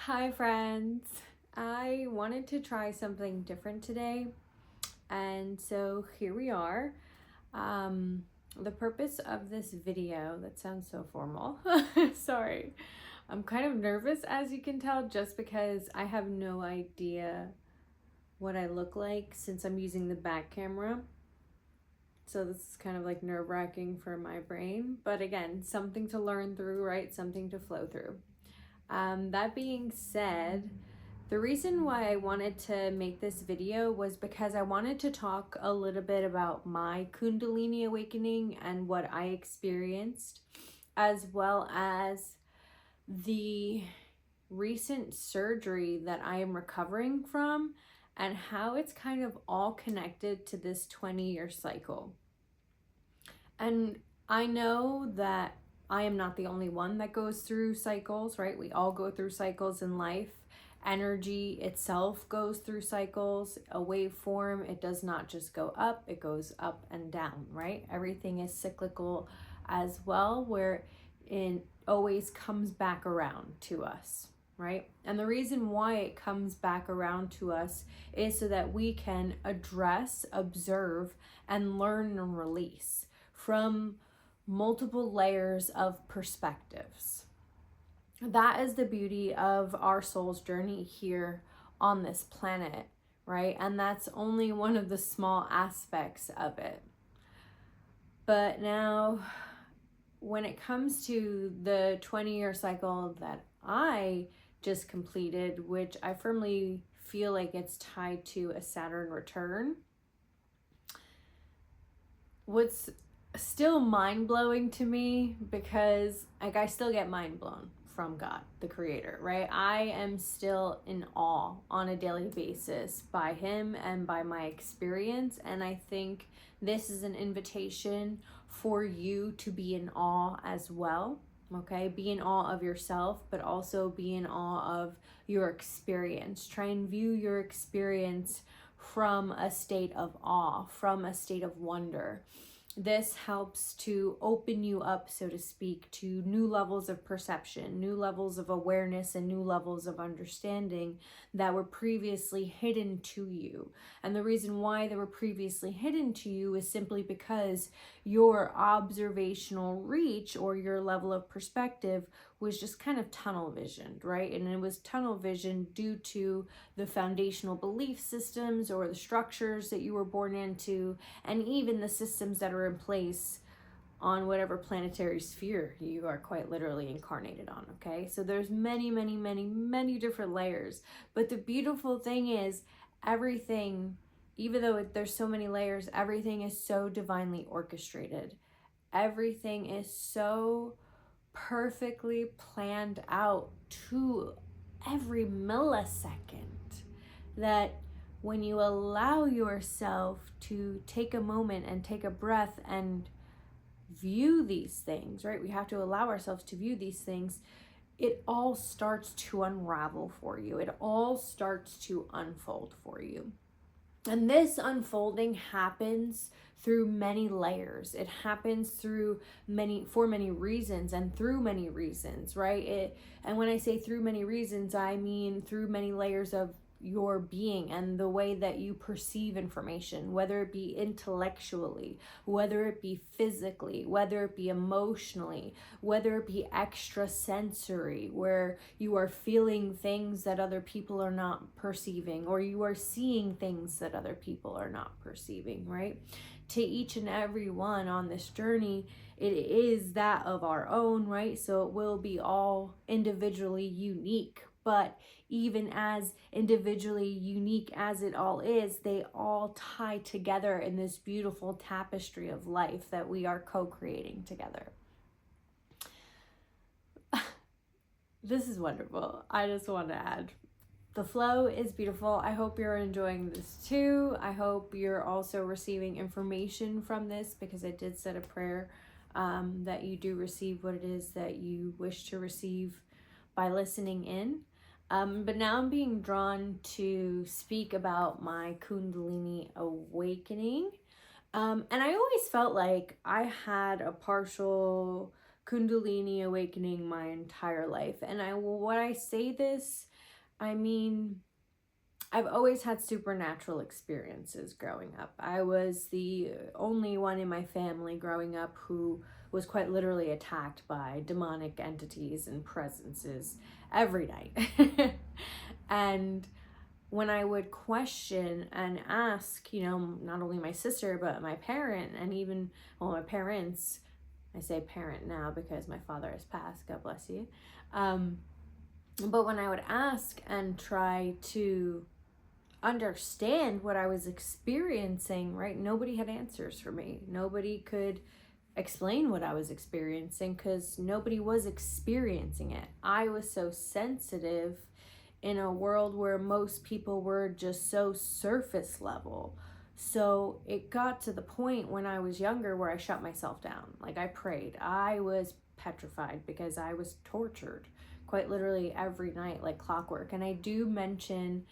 Hi friends, I wanted to try something different today, and so here we are. The purpose of this video, that sounds so formal, sorry, I'm kind of nervous as you can tell just because I have no idea what I look like since I'm using the back camera. So this is kind of like nerve-wracking for my brain, but again, something to learn through, right? Something to flow through. That being said, the reason why I wanted to make this video was because I wanted to talk a little bit about my Kundalini awakening and what I experienced, as well as the recent surgery that I am recovering from and how it's kind of all connected to this 20-year cycle. And I know that I am not the only one that goes through cycles, right? We all go through cycles in life. Energy itself goes through cycles. A waveform, it does not just go up, it goes up and down, right? Everything is cyclical as well, where it always comes back around to us, right? And the reason why it comes back around to us is so that we can address, observe, and learn and release from multiple layers of perspectives. That is the beauty of our soul's journey here on this planet, right? And that's only one of the small aspects of it. But now, when it comes to the 20-year cycle that I just completed, which I firmly feel like it's tied to a Saturn return, what's still mind-blowing to me, because like I still get mind blown from God, the creator, right? I am still in awe on a daily basis by him and by my experience. And I think this is an invitation for you to be in awe as well. Okay, be in awe of yourself, but also be in awe of your experience. Try and view your experience from a state of awe, from a state of wonder. This helps to open you up, so to speak, to new levels of perception, new levels of awareness, and new levels of understanding that were previously hidden to you. And the reason why they were previously hidden to you is simply because your observational reach or your level of perspective was just kind of tunnel visioned, right? And it was tunnel vision due to the foundational belief systems or the structures that you were born into, and even the systems that are in place on whatever planetary sphere you are quite literally incarnated on, okay? So there's many different layers. But the beautiful thing is everything, even though there's so many layers, everything is so divinely orchestrated. Everything is so perfectly planned out to every millisecond that when you allow yourself to take a moment and take a breath and view these things, right? We have to allow ourselves to view these things. It all starts to unravel for you. It all starts to unfold for you. And this unfolding happens through many layers. It happens for many reasons and through many reasons, right? And when I say through many reasons, I mean through many layers of your being and the way that you perceive information, whether it be intellectually, whether it be physically, whether it be emotionally, whether it be extrasensory, where you are feeling things that other people are not perceiving, or you are seeing things that other people are not perceiving, right? To each and every one on this journey, it is that of our own, right? So it will be all individually unique, but even as individually unique as it all is, they all tie together in this beautiful tapestry of life that we are co-creating together. This is wonderful. I just want to add, the flow is beautiful. I hope you're enjoying this too. I hope you're also receiving information from this, because I did set a prayer that you do receive what it is that you wish to receive by listening in. But now I'm being drawn to speak about my Kundalini awakening. And I always felt like I had a partial Kundalini awakening my entire life. And when I say this, I mean, I've always had supernatural experiences growing up. I was the only one in my family growing up who was quite literally attacked by demonic entities and presences every night. And when I would question and ask, not only my sister, but my parent, and even, well, my parents, I say parent now because my father has passed, God bless you. But when I would ask and try to understand what I was experiencing, right? Nobody had answers for me. Nobody could explain what I was experiencing because nobody was experiencing it. I was so sensitive in a world where most people were just so surface level. So it got to the point when I was younger where I shut myself down. Like, I prayed. I was petrified because I was tortured quite literally every night like clockwork. And I do mention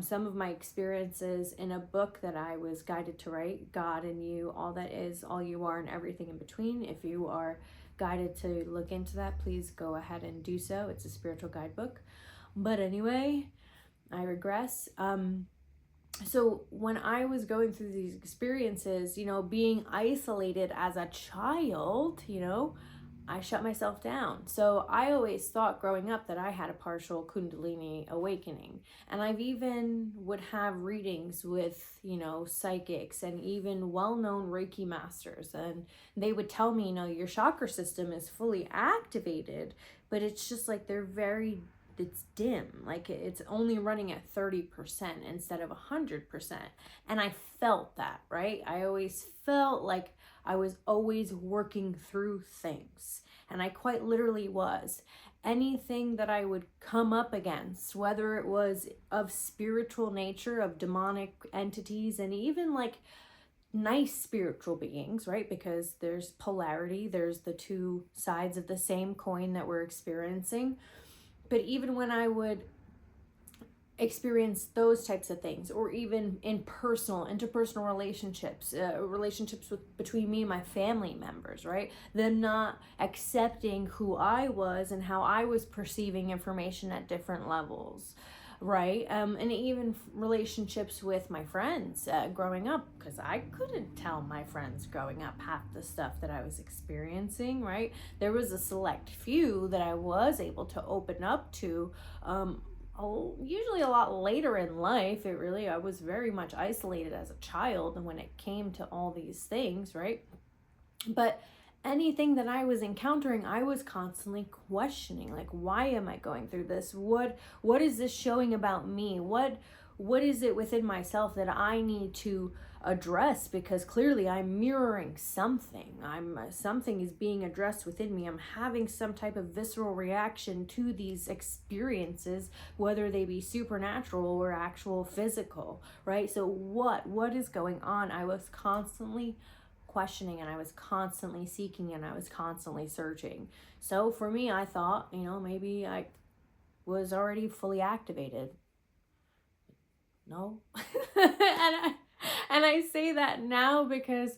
some of my experiences in a book that I was guided to write, God and You, All That Is, All You Are, and Everything in Between. If you are guided to look into that, please go ahead and do so. It's a spiritual guidebook. But anyway, I regress. So when I was going through these experiences, being isolated as a child, I shut myself down. So I always thought growing up that I had a partial Kundalini awakening. And I've even would have readings with, psychics and even well-known Reiki masters. And they would tell me, your chakra system is fully activated, but it's just like it's dim. Like, it's only running at 30% instead of 100%. And I felt that, right? I always felt like I was always working through things. And I quite literally was. Anything that I would come up against, whether it was of spiritual nature, of demonic entities, and even like nice spiritual beings, right? Because there's polarity, there's the two sides of the same coin that we're experiencing. But even when I would experience those types of things, or even in interpersonal relationships, between me and my family members, right? Them not accepting who I was and how I was perceiving information at different levels, right? And even relationships with my friends growing up, because I couldn't tell my friends growing up half the stuff that I was experiencing, right? There was a select few that I was able to open up to, usually a lot later in life. I was very much isolated as a child, and when it came to all these things, right? But anything that I was encountering, I was constantly questioning, like, why am I going through this? What is this showing about me? What is it within myself that I need to address? Because clearly I'm mirroring something. Something is being addressed within me. I'm having some type of visceral reaction to these experiences, whether they be supernatural or actual physical, right? So what is going on? I was constantly questioning, and I was constantly seeking, and I was constantly searching. So for me, I thought, maybe I was already fully activated. No. and I say that now because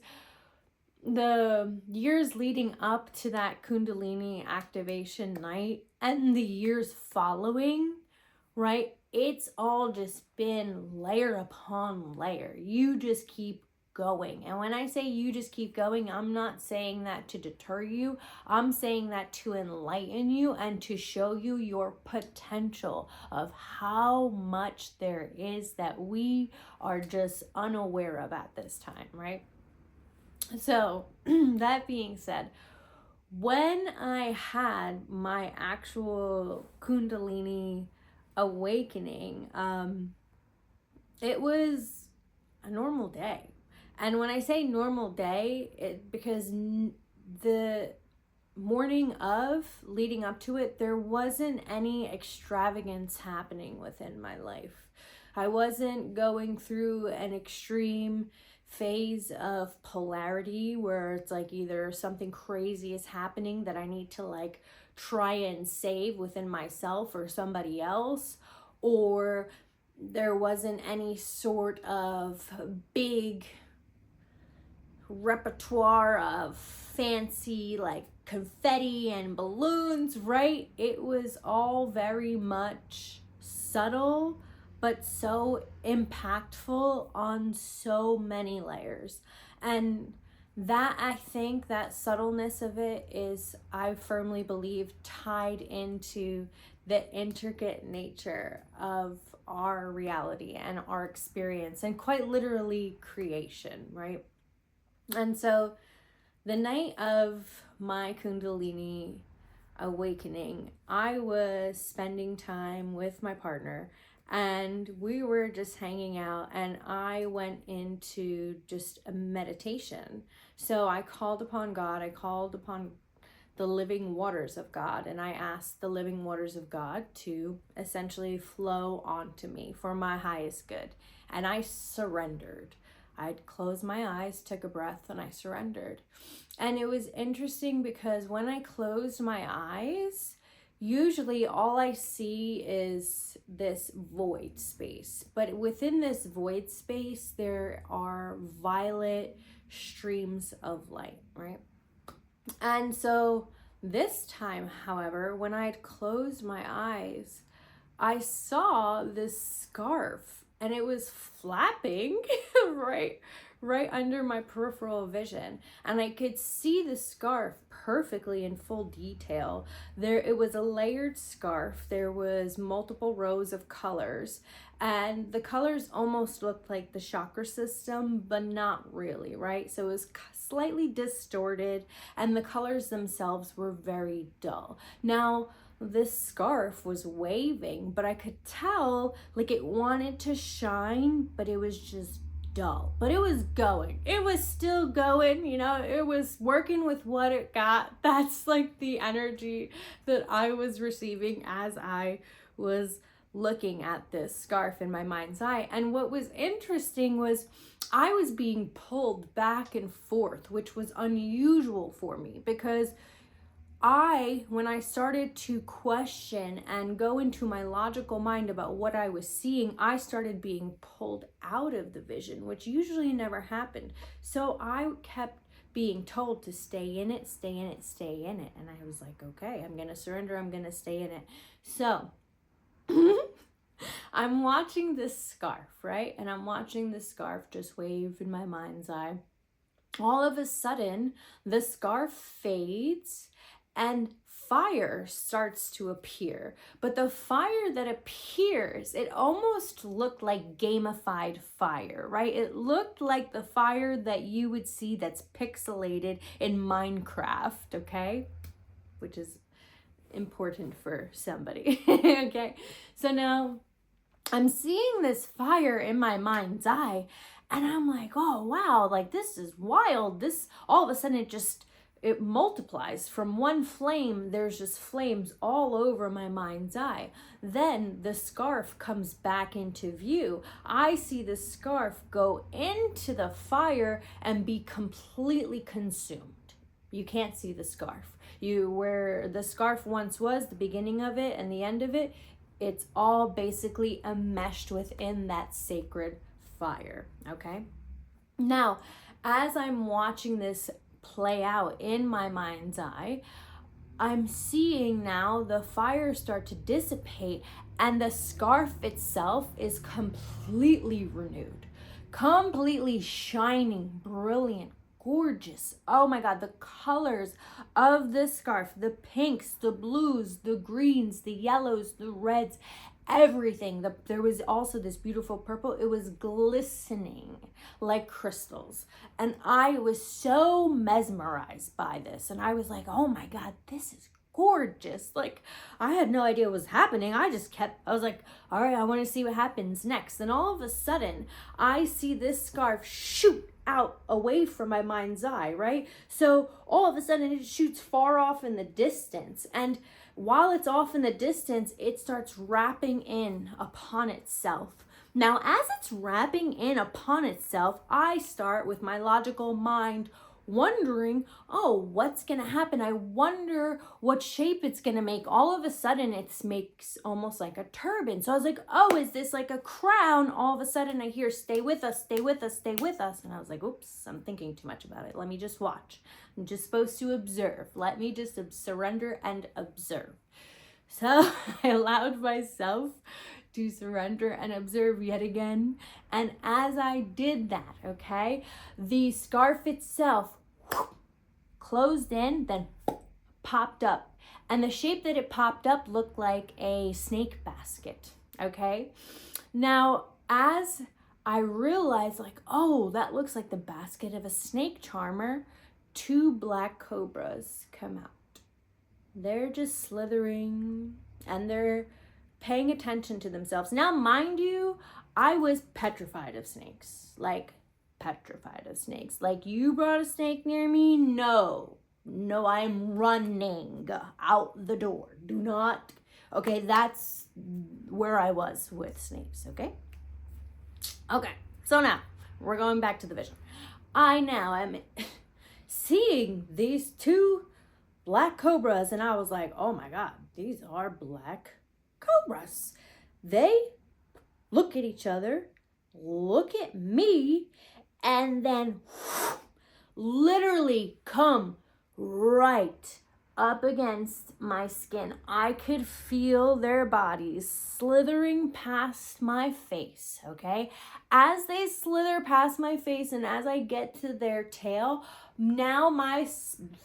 the years leading up to that Kundalini activation night and the years following, right? It's all just been layer upon layer. You just keep going. And when I say you just keep going, I'm not saying that to deter you. I'm saying that to enlighten you and to show you your potential of how much there is that we are just unaware of at this time, right? So, that being said, when I had my actual Kundalini awakening, it was a normal day. And when I say normal day, because the morning of leading up to it, there wasn't any extravagance happening within my life. I wasn't going through an extreme phase of polarity where it's like either something crazy is happening that I need to like try and save within myself or somebody else, or there wasn't any sort of big repertoire of fancy like confetti and balloons, right? It was all very much subtle but so impactful on so many layers. And that, I think that subtleness of it is, I firmly believe, tied into the intricate nature of our reality and our experience, and quite literally creation, right? And so the night of my Kundalini awakening, I was spending time with my partner, and we were just hanging out, and I went into just a meditation. So I called upon God, I called upon the living waters of God, and I asked the living waters of God to essentially flow onto me for my highest good. And I surrendered. I'd closed my eyes, took a breath, and I surrendered. And it was interesting because when I closed my eyes, usually all I see is this void space. But within this void space, there are violet streams of light, right? And so this time, however, when I'd closed my eyes, I saw this scarf, and it was flapping right under my peripheral vision, and I could see the scarf perfectly in full detail. It was a layered scarf. There was multiple rows of colors, and the colors almost looked like the chakra system, but not really, right? So it was slightly distorted, and the colors themselves were very dull. Now, this scarf was waving, but I could tell like it wanted to shine, but it was just dull. But it was going. It was still going, you know, it was working with what it got. That's like the energy that I was receiving as I was looking at this scarf in my mind's eye. And what was interesting was I was being pulled back and forth, which was unusual for me, because when I started to question and go into my logical mind about what I was seeing, I started being pulled out of the vision, which usually never happened. So I kept being told to stay in it, stay in it, stay in it. And I was like, okay, I'm going to surrender. I'm going to stay in it. So I'm watching this scarf, right? And I'm watching this scarf just wave in my mind's eye. All of a sudden, the scarf fades and fire starts to appear. But the fire that appears, it almost looked like gamified fire, right? It looked like the fire that you would see that's pixelated in Minecraft, okay? Which is important for somebody, okay? So now I'm seeing this fire in my mind's eye, and I'm like, oh, wow, like this is wild. This, all of a sudden, it multiplies from one flame. There's just flames all over my mind's eye. Then the scarf comes back into view. I see the scarf go into the fire and be completely consumed. You can't see the scarf. Where the scarf once was, the beginning of it and the end of it, it's all basically enmeshed within that sacred fire, okay? Now, as I'm watching this play out in my mind's eye, I'm seeing now the fire start to dissipate, and the scarf itself is completely renewed, completely shining, brilliant, gorgeous. Oh my God, the colors of this scarf, the pinks, the blues, the greens, the yellows, the reds, everything. There was also this beautiful purple. It was glistening like crystals. And I was so mesmerized by this. And I was like, oh my God, this is gorgeous. Like, I had no idea what was happening. I was like, all right, I want to see what happens next. And all of a sudden, I see this scarf shoot out away from my mind's eye, right? So all of a sudden it shoots far off in the distance. And while it's off in the distance, it starts wrapping in upon itself. Now, as it's wrapping in upon itself, I start with my logical mind wondering, oh, what's going to happen? I wonder what shape it's going to make. All of a sudden, it makes almost like a turban. So I was like, oh, is this like a crown? All of a sudden, I hear, stay with us, stay with us, stay with us. And I was like, oops, I'm thinking too much about it. Let me just watch. I'm just supposed to observe. Let me just surrender and observe. So I allowed myself to surrender and observe yet again. And as I did that, okay, the scarf itself closed in, then popped up. And the shape that it popped up looked like a snake basket, okay? Now, as I realized, like, oh, that looks like the basket of a snake charmer, 2 black cobras come out. They're just slithering and they're paying attention to themselves. Now, mind you, I was petrified of snakes. Like, petrified of snakes. Like, you brought a snake near me? No. No, I'm running out the door. Do not. Okay, that's where I was with snakes, okay? Okay, so now we're going back to the vision. I now am seeing these 2 black cobras, and I was like, oh my God, these are black cobras. They look at each other, look at me, and then literally come right up against my skin. I could feel their bodies slithering past my face, okay? As they slither past my face and as I get to their tail, now my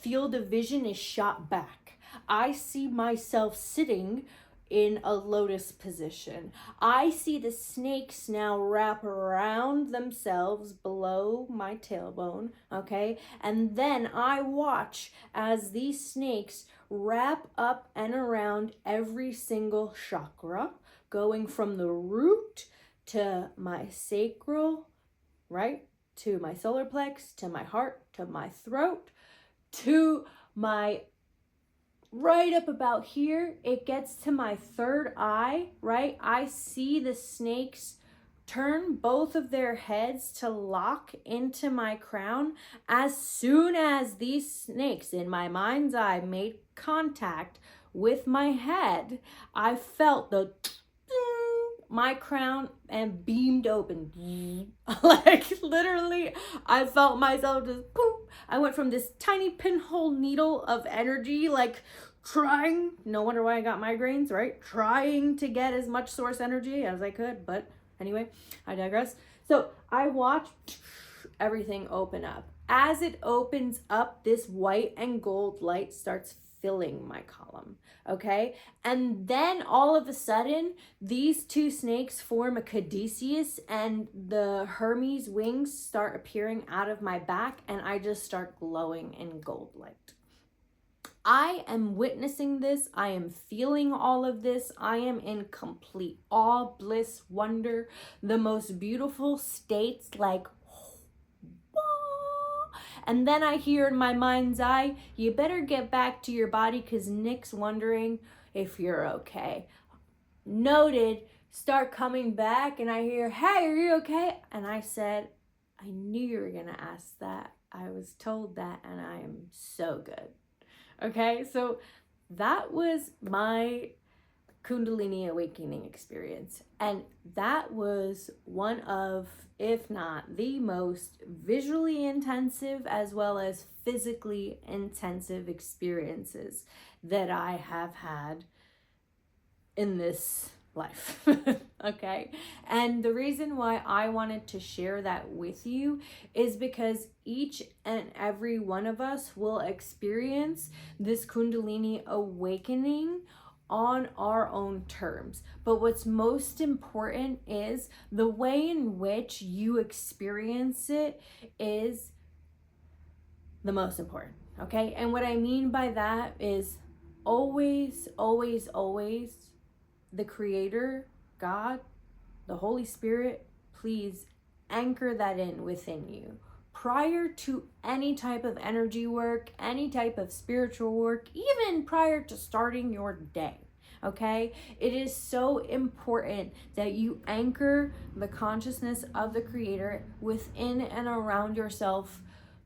field of vision is shot back. I see myself sitting in a lotus position. I see the snakes now wrap around themselves below my tailbone, okay? And then I watch as these snakes wrap up and around every single chakra, going from the root to my sacral, right? To my solar plex, to my heart, to my throat, to my right up about here. It gets to my 3rd eye, right? I see the snakes turn both of their heads to lock into my crown. As soon as these snakes in my mind's eye made contact with my head, I felt the my crown and beamed open. Like literally, I felt myself just poof. I went from this tiny pinhole needle of energy, like trying, no wonder why I got migraines, right? Trying to get as much source energy as I could, but anyway, I digress. So I watched everything open up. As it opens up, this white and gold light starts filling my column, okay? And then all of a sudden, these 2 snakes form a caduceus and the Hermes wings start appearing out of my back and I just start glowing in gold light. I am witnessing this. I am feeling all of this. I am in complete awe, bliss, wonder, the most beautiful states, like, and then I hear in my mind's eye, you better get back to your body because Nick's wondering if you're okay. Noted, start coming back and I hear, hey, are you okay? And I said, I knew you were going to ask that. I was told that and I am so good. Okay, so that was my Kundalini awakening experience. And that was one of, if not the most visually intensive as well as physically intensive experiences that I have had in this life. Okay, and the reason why I wanted to share that with you is because each and every one of us will experience this Kundalini awakening on our own terms. But what's most important is the way in which you experience it is the most important. Okay, and what I mean by that is always, always, always the Creator, God, the Holy Spirit, please anchor that in within you. Prior to any type of energy work, any type of spiritual work, even prior to starting your day, okay? It is so important that you anchor the consciousness of the Creator within and around yourself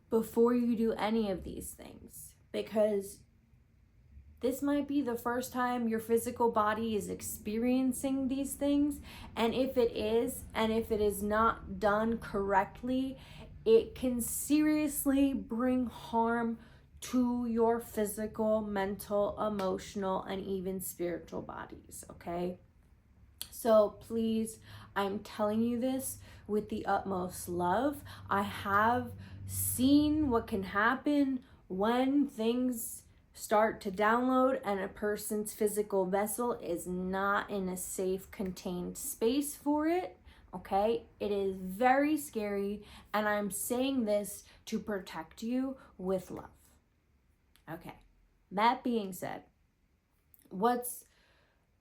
before you do any of these things, because this might be the first time your physical body is experiencing these things. And if it is not done correctly, it can seriously bring harm to your physical, mental, emotional, and even spiritual bodies, okay? So please, I'm telling you this with the utmost love. I have seen what can happen when things start to download and a person's physical vessel is not in a safe, contained space for it. Okay, it is very scary, and I'm saying this to protect you with love. Okay, that being said, what's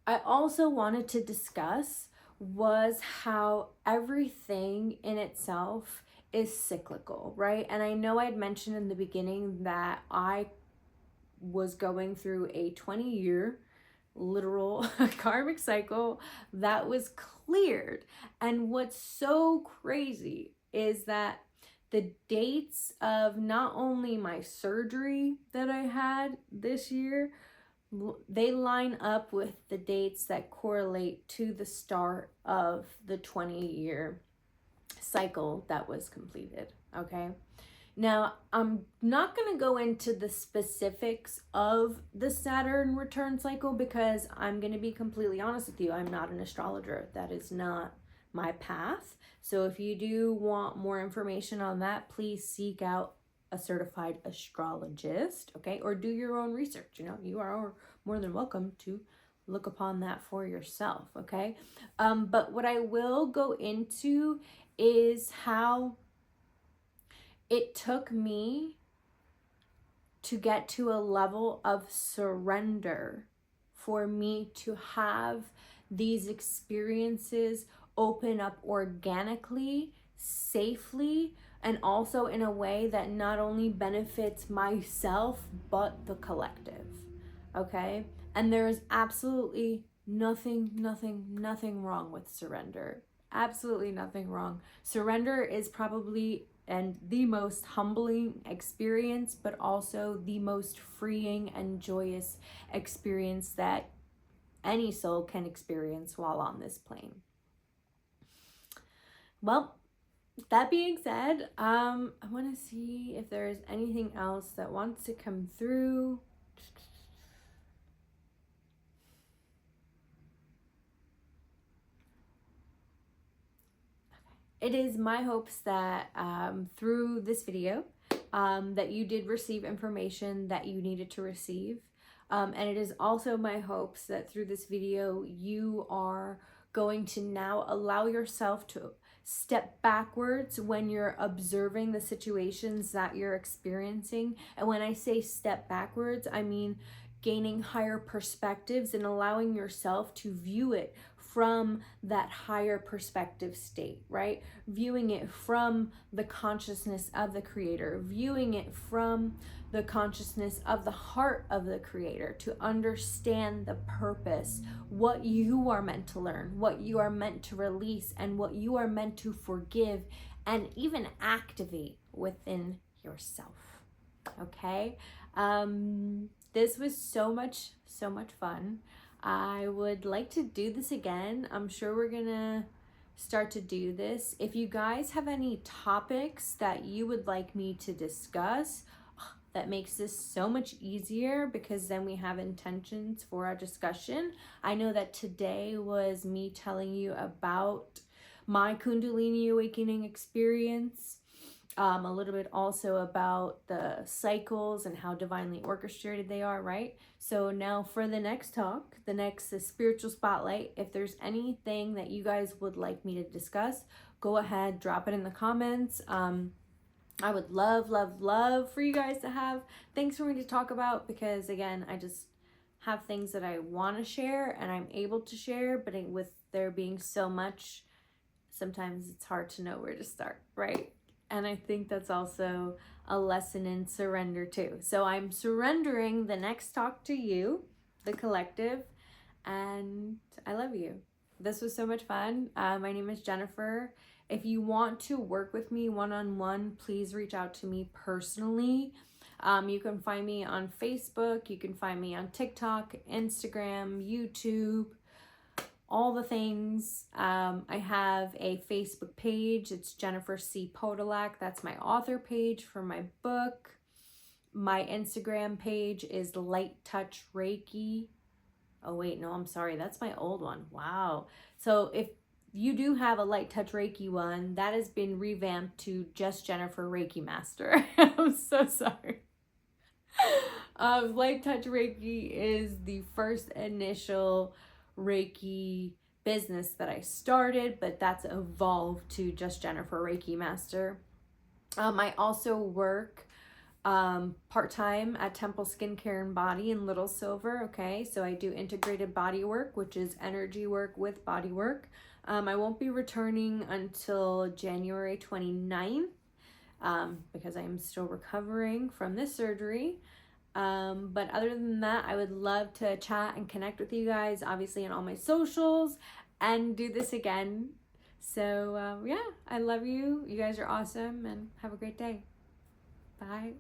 I also wanted to discuss was how everything in itself is cyclical, right? And I know I'd mentioned in the beginning that I was going through a 20-year literal karmic cycle that was cleared. And what's so crazy is that the dates of not only my surgery that I had this year, they line up with the dates that correlate to the start of the 20-year cycle that was completed. Okay. Now, I'm not going to go into the specifics of the Saturn return cycle because I'm going to be completely honest with you. I'm not an astrologer. That is not my path. So if you do want more information on that, please seek out a certified astrologist, okay? Or do your own research. You know, you are more than welcome to look upon that for yourself, okay? But what I will go into is how it took me to get to a level of surrender for me to have these experiences open up organically, safely, and also in a way that not only benefits myself, but the collective. Okay? And there is absolutely nothing wrong with surrender. Absolutely nothing wrong. Surrender is probably and the most humbling experience, but also the most freeing and joyous experience that any soul can experience while on this plane. Well, that being said, I want to see if there's anything else that wants to come through. It is my hopes that through this video that you did receive information that you needed to receive. And it is also my hopes that through this video you are going to now allow yourself to step backwards when you're observing the situations that you're experiencing. And when I say step backwards, I mean gaining higher perspectives and allowing yourself to view it from that higher perspective state, right? Viewing it from the consciousness of the creator, viewing it from the consciousness of the heart of the creator to understand the purpose, what you are meant to learn, what you are meant to release, and what you are meant to forgive and even activate within yourself. Okay? This was so much fun. I would like to do this again. I'm sure we're gonna start to do this. If you guys have any topics that you would like me to discuss, that makes this so much easier because then we have intentions for our discussion. I know that today was me telling you about my Kundalini awakening experience. A little bit also about the cycles and how divinely orchestrated they are, right? So now for the next talk, the spiritual spotlight, if there's anything that you guys would like me to discuss, go ahead, drop it in the comments. I would love for you guys to have things for me to talk about because again, I just have things that I want to share and I'm able to share, but with there being so much, sometimes it's hard to know where to start, right? And I think that's also a lesson in surrender too. So I'm surrendering the next talk to you, the collective, and I love you. This was so much fun. My name is Jennifer. If you want to work with me one-on-one, please reach out to me personally. You can find me on Facebook. You can find me on TikTok, Instagram, YouTube, all the things. I have a Facebook page. It's Jennifer C. Podolak. That's my author page for my book. My Instagram page is Light Touch Reiki. Oh wait, no, I'm sorry. That's my old one. Wow. So if you do have a Light Touch Reiki one, that has been revamped to Just Jennifer Reiki Master. I'm so sorry. Light Touch Reiki is the first initial Reiki business that I started, but that's evolved to Just Jennifer Reiki Master. I also work part-time at Temple Skincare and Body in Little Silver. Okay, so I do integrated body work, which is energy work with body work. I won't be returning until January 29th because I'm still recovering from this surgery. But other than that, I would love to chat and connect with you guys, obviously on all my socials, and do this again. So yeah, I love you. You guys are awesome, and have a great day. Bye.